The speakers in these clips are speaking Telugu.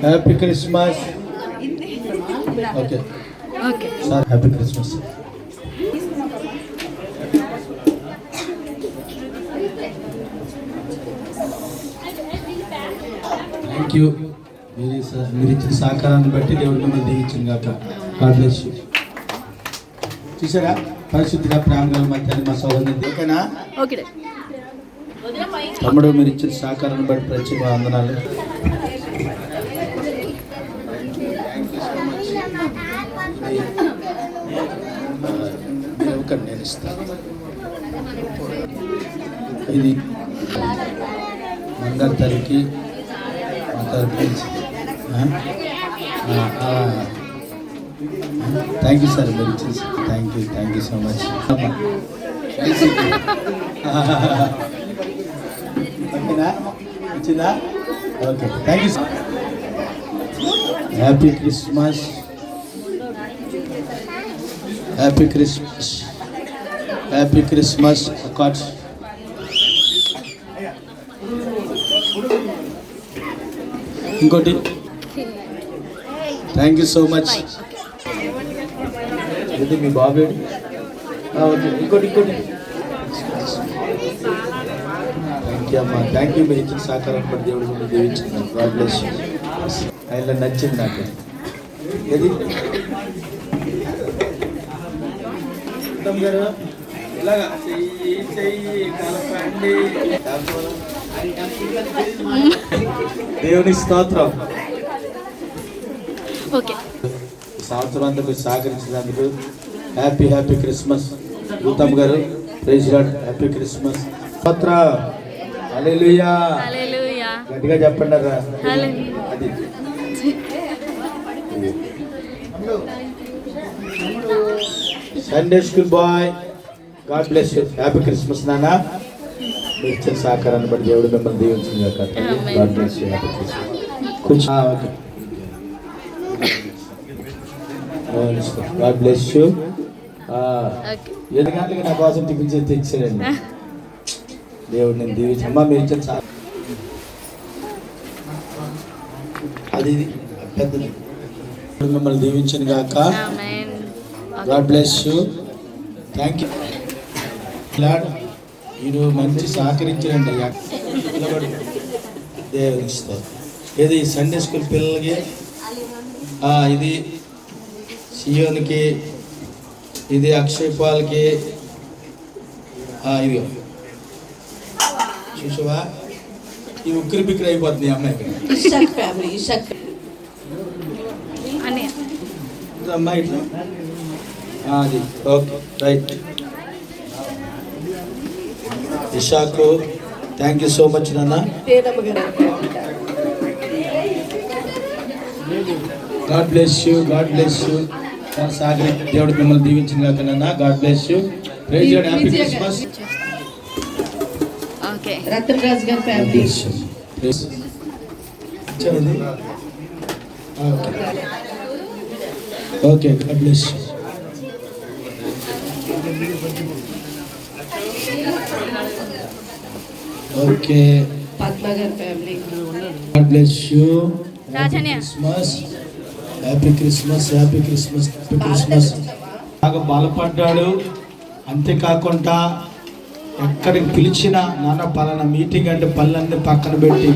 Happy Christmas. Okay okay sir, happy Christmas. Thank you. మీరు ఇచ్చిన సహకారాన్ని బట్టి దేవుడు మిమ్మల్ని దీవించింది కాక. God bless you. చూసారా పరిశుద్ధిగా ప్రేమగల మధ్యాహ్నం మా సౌకర్యం. ఓకేనా? ఓకే తమ్ముడు, మీరు ఇచ్చిన సహకారాన్ని బట్టి ప్రత్యేక వందనాలు. నేను ఇస్తాను. ఇది మంగారు తల్లికి మా తరపు నుంచి థ్యాంక్ యూ సార్. మీరు ఇచ్చేసి థ్యాంక్ యూ సో మచ్. ఓకేనా? ఇచ్చిందా? Okay, thank you sir. Happy Christmas. Happy Christmas. Happy Christmas. Cards. ఇంకోటి థ్యాంక్ యూ సో మచ్. ఇది మీ బాబు. ఓకే, ఇంకోటి థ్యాంక్ యూ అమ్మా. Thank you. మీరు ఇచ్చిన సహకారం బట్టి దేవుడు మిమ్మల్ని దీవించుకున్నాను. God bless you. ఆయన నచ్చింది నాకు. ఏది గారు ఇలాగా చెయ్యి కలపండి. దేవుని స్తోత్రం. ఓకే, సంవత్సరం అంతా మీరు సహకరించినందుకు happy Christmas. Gautam garu, praise lord. Happy Christmas. Hallelujah. Hallelujah. గట్టిగా చెప్పండి రా. అది Sunday school boy. God bless you. Happy Christmas నాన్న. మీరు ఇచ్చిన సహకారాన్ని బట్టి దేవుడు మిమ్మల్ని దీవించింది. God bless you. Happy Christmas. కొంచెం ఓకే. God bless you. 7 గంటలకి నా కోసం టిఫిన్ చేసి తెచ్చాడండి దేవుడు. నేను దీవించి అమ్మా మీరు ఇచ్చిన అది పెద్దది. మిమ్మల్ని దీవించను గాక. God bless you. Thank you lord. మీరు మంచి సహకరించారండి అయ్యా. దేవుని ఇస్తారు. ఇది సండే స్కూల్ పిల్లలకి, ఇది సియోన్కి, ఇది అక్షయ్ పాల్కి. ఇది చూసావా, ఈ ఉక్కిరి బిక్కిరి అయిపోతుంది అమ్మాయికి. అమ్మాయి అది ఓకే రైట్. ఇషాకు థ్యాంక్ యూ సో మచ్ నాన్న. God bless you. God bless you. Sagari దేవుడు మిమ్మల్ని దీవించిన కాక నాన్న. God bless you. Praise lord. Happy Christmas. Okay, Ratan Raj గారి family. Okay, God bless you. Okay, Padma గారి family. God bless you. Rajanya. Happy Christmas. Happy Christmas. Happy Christmas. బాగా బలపడ్డాడు. అంతేకాకుండా ఎక్కడికి పిలిచినా నాన్న పలానా మీటింగ్ అంటే పనులన్నీ పక్కన పెట్టి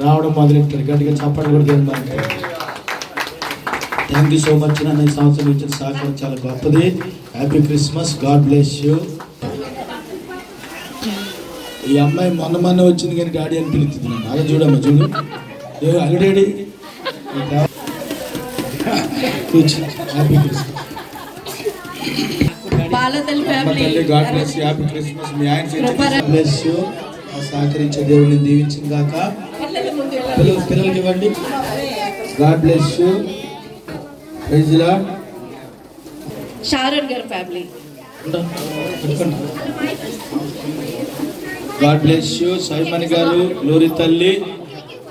రావడం మొదలెట్టాడు. గట్టిగా చప్పట్లు కూడా తిందాం. థ్యాంక్ యూ సో మచ్ నాన్న. ఈ సంవత్సరం ఇచ్చిన సహకారం చాలా గొప్పది. Happy Christmas. God bless you. ఈ అమ్మాయి మొన్న వచ్చింది కానీ డాడీ అని పిలుస్తుంది నన్ను. అలా చూడమ్మా, చూడు. అగడాడి. Happy Christmas. God bless you. Happy Christmas. మీ ఆయన బ్లెస్ యూ. సహకరించే దేవుడిని దీవించిన గాక. పిల్లలకి ఇవ్వండి. God bless you. Praise Lord. Sharon గారి family. God bless you. Simon గారు, గ్లోరీ తల్లి,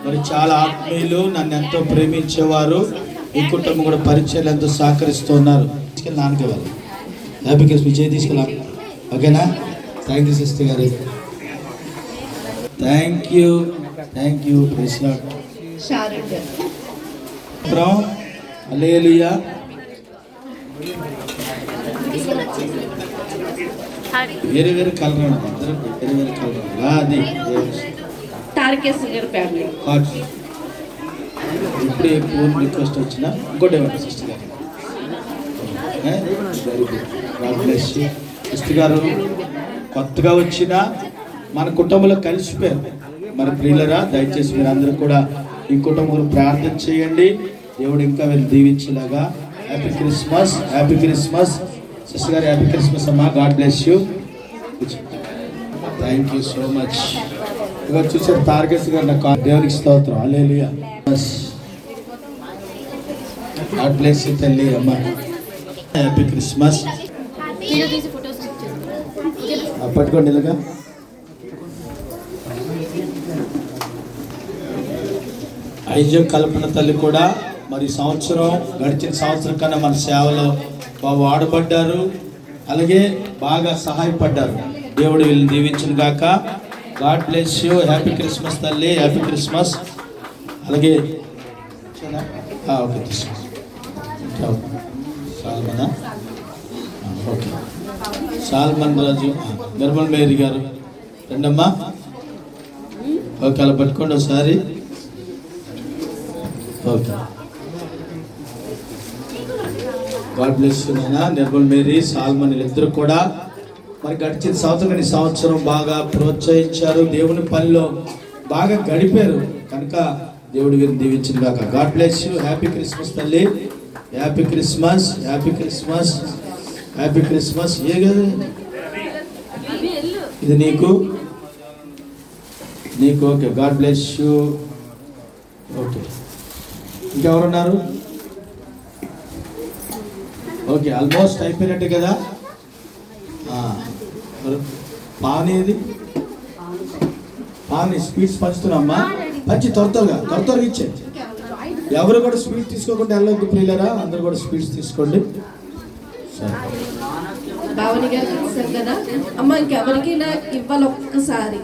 మరి చాలా ఆత్మీయులు, నన్ను ఎంతో ప్రేమించేవారు. ఈ కుటుంబం కూడా పరిచయాలు ఎంతో సహకరిస్తున్నారు. తీసుకెళ్ళి నాన్నకి ఇవ్వాలి. Happy Christmas. చేయి తీసుకెళ్ళాం. ఓకేనా? థ్యాంక్ యూ సిస్టర్ గారు. Thank you. Praise Lord. Sharon గారు. హల్లెలూయా. వేరే వేరే కలర్ అందరూ వేరే వేరే కలర్ అది తారకేశ్వర గారి ఫ్యామిలీ. ఇప్పుడు ఏ ఫోన్ రిక్వెస్ట్ వచ్చినా ఇంకోటి ఏమంటారు సిస్టర్ గారు? Very good. God bless you. Sister గారు కొత్తగా వచ్చిన మన కుటుంబంలో కలిసిపోయారు. మరి ప్రియులరా, దయచేసి మీరు అందరూ కూడా ఈ కుటుంబంలో ప్రార్థన చేయండి. దేవుడు ఇంకా వీళ్ళు దీవించేలాగా. Happy Christmas, happy Christmas sister గారు, హ్యాపీ క్రిస్మస్ అమ్మా. God bless you. Thank you so much. ఇవాళ చూసారు తారకేశ్ గారు, నాకు దేవునికి స్తోత్రం. హల్లెలూయా. గాడ్ బ్లెస్ యూ తల్లి అమ్మా. Happy Christmas. పట్టుకోండి ఇలాగా. ఐజం కల్పన తల్లి కూడా మరి సంవత్సరం గడిచిన సంవత్సరం కన్నా మన సేవలో బాగా వాడబడ్డారు, అలాగే బాగా సహాయపడ్డారు. దేవుడు వీళ్ళని దీవించును గాక. God bless you. Happy Christmas తల్లి, హ్యాపీ క్రిస్మస్. అలాగే ఓకే సాల్మనా, ఓకే సాల్మన్ రాజు, నిర్మల్ మేరీ గారు రెండమ్మా. ఓకే అలా పట్టుకోండి ఒకసారి. ఓకే గాడ్ బ్లెస్ యూ నాన్న. నిర్మల్ మేరీ, సాల్మన్ ఇద్దరు కూడా మరి గడిచిన సంవత్సరం బాగా ప్రోత్సహించారు, దేవుని పనిలో బాగా గడిపారు కనుక దేవుడు వీరిని దీవించిన కాక. God bless you. Happy Christmas తల్లి, happy Christmas, happy Christmas, happy Christmas. ఏ కదా ఇది నీకు okay. God bless you. Okay ఇంకెవరున్నారు? ఓకే ఆల్మోస్ట్ అయిపోయినట్టు కదా. పానేది పాని స్వీట్స్ పంచుతున్నామ్మా. పంచి త్వరగా ఇచ్చే. ఎవరు కూడా స్వీట్ తీసుకోకుండా వెళ్ళొద్దు ప్రియులరా, అందరూ కూడా స్వీట్స్ తీసుకోండి. భావని గారు చూసారు కదా అమ్మ, ఇంకెవరికైనా ఇవ్వాలి ఒక్కసారి.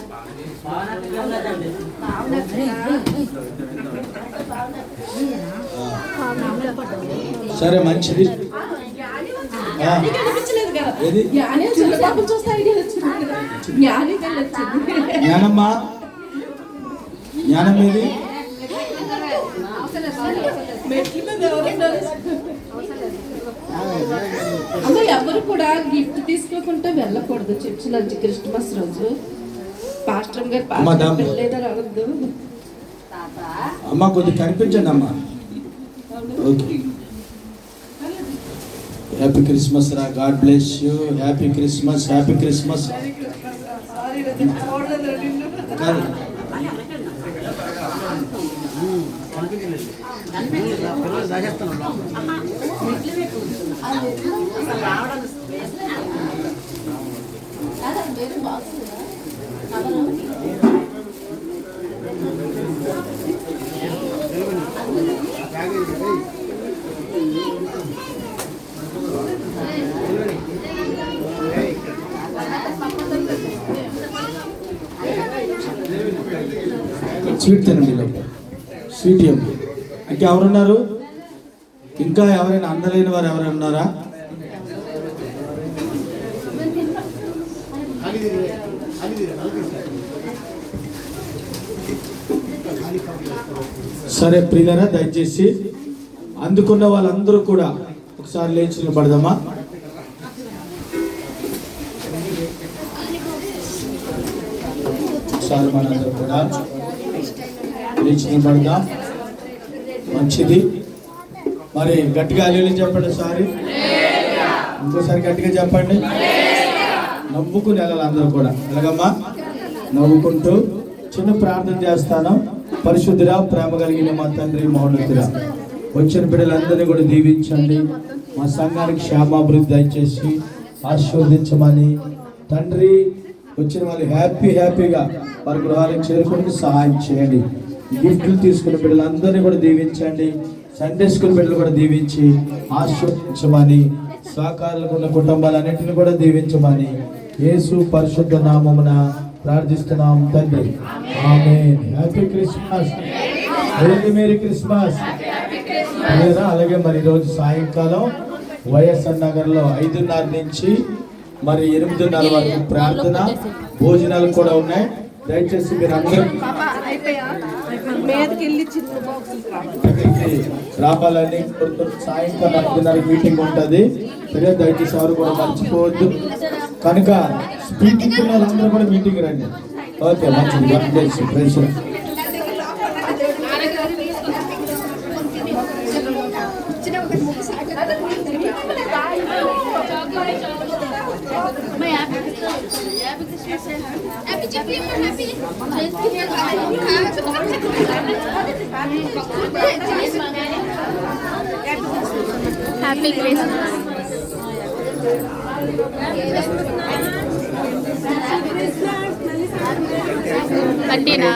సరే మంచిది. జ్ఞానమ్మా, జ్ఞానం ఏది? అమ్మ ఎవరు కూడా గిఫ్ట్ తీసుకోకుండా వెళ్ళకూడదు చర్చిలో క్రిస్మస్ రోజు. పాస్టర్ గారు వెళ్ళలేదని అనొద్దు. అమ్మ కొద్దిగా కనిపించండి అమ్మా. ఓకే హ్యాపీ క్రిస్మస్ రా. God bless you. Happy Christmas, happy Christmas. Sweet తినండి, స్వీట్ ఇవ్వండి. ఇంకా ఎవరున్నారు? ఇంకా ఎవరైనా అందలేని వారు ఎవరైనా ఉన్నారా? సరే ప్రియులరా, దయచేసి అందుకున్న వాళ్ళందరూ కూడా ఒకసారి లేచి నిలబడదామా. ఒకసారి మనందరూ కూడా లేచి నిలబడదాం. మంచిది. మరి గట్టిగా హల్లెలూయా చెప్పండి. ఒకసారి ఇంకోసారి గట్టిగా చెప్పండి. నవ్వుకుని వెళ్ళాలి అందరూ కూడా. ఎలాగమ్మా? నవ్వుకుంటూ చిన్న ప్రార్థన చేస్తాను. పరిశుద్ధుడా, ప్రేమ కలిగిన మా తండ్రి, మహోన్నతుడా, వచ్చిన బిడ్డలందరినీ కూడా దీవించండి. మా సంఘానికి క్షేమాభివృద్ధి దయచేసి ఆశీర్వదించమని తండ్రి, వచ్చిన వాళ్ళు హ్యాపీగా వారి గృహాలకు చేరుకుని సహాయం చేయండి. గిఫ్ట్లు తీసుకున్న బిడ్డలందరినీ కూడా దీవించండి. సండే స్కూల్ బిడ్డలు కూడా దీవించి ఆశీర్వదించమని, సహకారులకు ఉన్న కుటుంబాలన్నింటినీ కూడా దీవించమని యేసు పరిశుద్ధ నామమున ప్రార్థిస్తున్నాం తండ్రి. Amen. Happy Christmas. Merry Christmas. లేదా అలాగే మరి ఈరోజు సాయంకాలం వైఎస్ఆర్ నగర్లో 5:30 నుంచి మరి 8:30 వరకు ప్రార్థన భోజనాలు కూడా ఉన్నాయి. దయచేసి మీరు అందరూ రావాలని కోరుకుంటూ సాయంకాలం 5:30 మీటింగ్ ఉంటుంది. సరే దయచేసి ఎవరు కూడా మర్చిపోవద్దు. కనుక స్పీకింగ్ అందరూ కూడా మీటింగ్ రండి. ఓకే మంచిది. Happy Christmas. పట్టినా